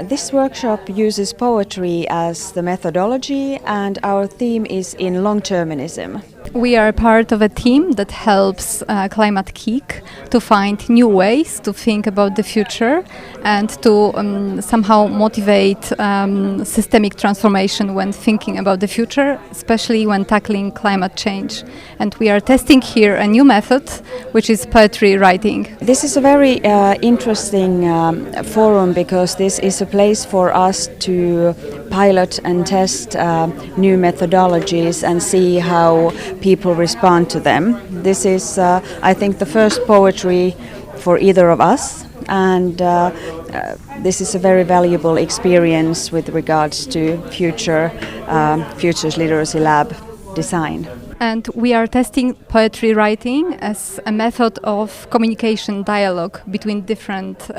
This workshop uses poetry as the methodology, and our theme is in long-termism. We are part of a team that helps Climate Geek to find new ways to think about the future and to somehow motivate systemic transformation when thinking about the future, especially when tackling climate change. And we are testing here a new method, which is poetry writing. This is a very interesting forum because this is a place for us to pilot and test new methodologies and see how people respond to them. This is, I think, the first poetry for either of us, and this is a very valuable experience with regards to Futures Literacy Lab design. And we are testing poetry writing as a method of communication dialogue between different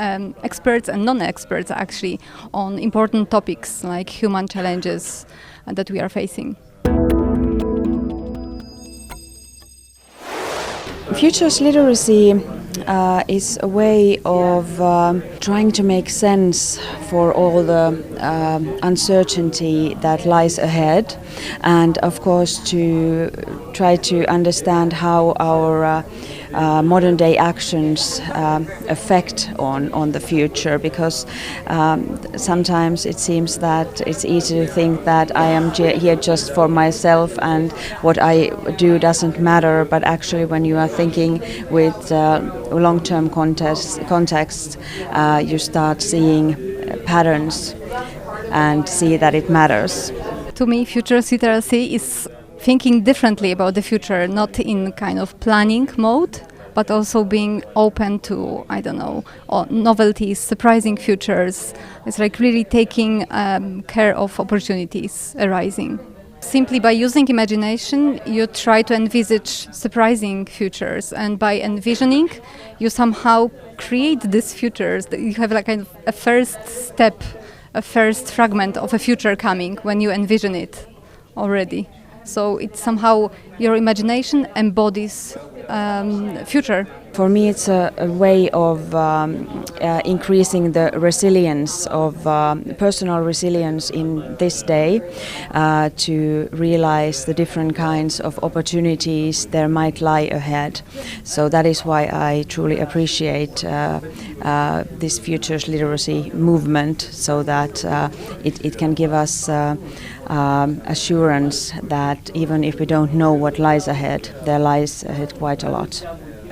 experts and non-experts actually on important topics like human challenges that we are facing. Futures literacy is a way of trying to make sense for all the uncertainty that lies ahead, and of course to try to understand how our modern day actions affect on the future, because sometimes it seems that it's easy to think that I am here just for myself and what I do doesn't matter, but actually when you are thinking with long-term context, you start seeing patterns and see that it matters. To me, futures literacy is thinking differently about the future, not in kind of planning mode, but also being open to, novelties, surprising futures. It's like really taking care of opportunities arising. Simply by using imagination, you try to envisage surprising futures, and by envisioning, you somehow create these futures. You have like kind of a first step, a first fragment of a future coming when you envision it already. So it's somehow your imagination embodies future. For me, it's a way of increasing the resilience of personal resilience in this day, to realize the different kinds of opportunities there might lie ahead. So that is why I truly appreciate this futures literacy movement, so that it can give us assurance that even if we don't know what lies ahead, there lies ahead quite a lot.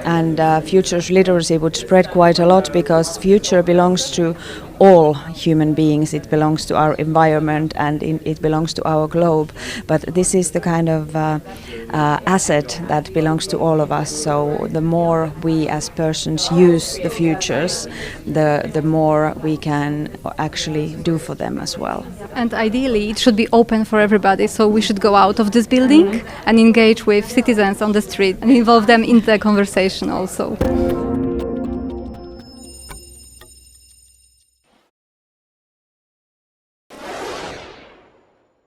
And futures literacy would spread quite a lot, because future belongs to all human beings. It belongs to our environment and it belongs to our globe. But this is the kind of asset that belongs to all of us. So the more we as persons use the futures, the more we can actually do for them as well. And ideally it should be open for everybody, so we should go out of this building and engage with citizens on the street and involve them in the conversation also.